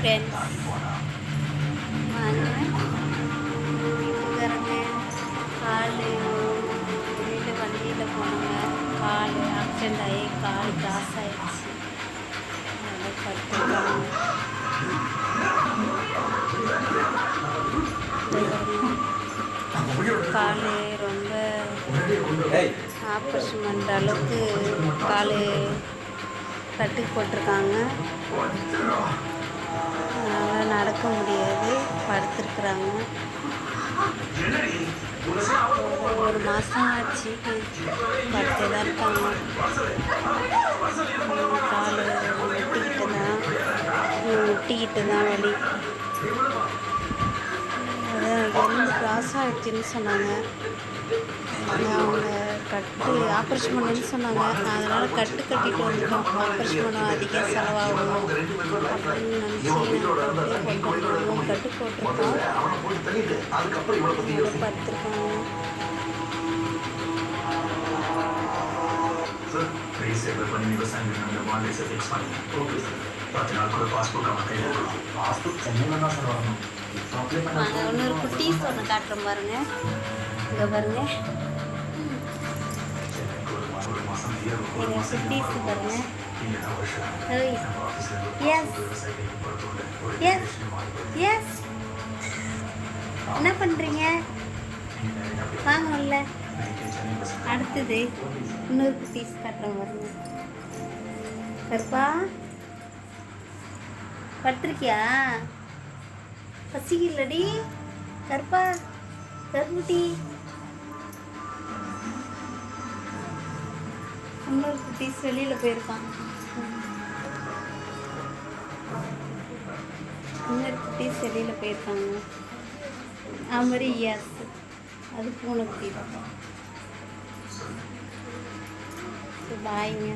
Friends வாங்க வீட்டுக்காரங்க கால் வெளியில் வண்டியில் போனாங்க. கால் ஆக்சிடெண்ட் ஆகி கால் கிராஸ் ஆகிடுச்சு. நல்லா படுத்துருக்காங்க. கால் ரொம்ப ஆப்ரேஷன் பண்ணுற அளவுக்கு கால் கட்டு போட்டிருக்காங்க. அதனால் நடக்க முடியாது, படுத்துருக்குறாங்க. ஒரு மாதம் ஆச்சு படுத்தே தான் இருக்காங்க. கால் ஒட்டிக்கிட்டு தான் வலி. அதான் எலும்பு கிராஸ் ஆகிடுச்சின்னு சொன்னாங்க. அவங்க கட்டு ஆப்ரேஷன் பண்ணுன்னு சொன்னாங்க. அதனால் கட்டு கட்டிட்டு வந்துட்டோம். ஆப்ரேஷன் பண்ண அதிக செலவாகும் அப்படின்னு நினச்சி கட்டு போட்டிருக்கோம். படுத்துருக்காங்க. இன்னொரு குட்டீஸ் ஒன்று காட்டுறோம் பாருங்க. இங்கே பாருங்க, குட்டீஸ் பாருங்க. எஸ் எஸ் எஸ் என்ன பண்ணுறீங்க? வாங்க உள்ள. அடுத்தது இன்னொரு குட்டீஸ் காட்டுறோம் பாருங்க. கருப்பா படுத்திருக்கியா? பசிக்கலடி கருப்பா? கருப்புட்டி இன்னொரு குட்டீஸ் வெளியில் போயிருக்கான். இன்னொரு குட்டீஸ் வெளியில் போயிருக்காங்க. அது மாதிரி எஸ், அது பூனை குட்டி தான். பாய்ங்க.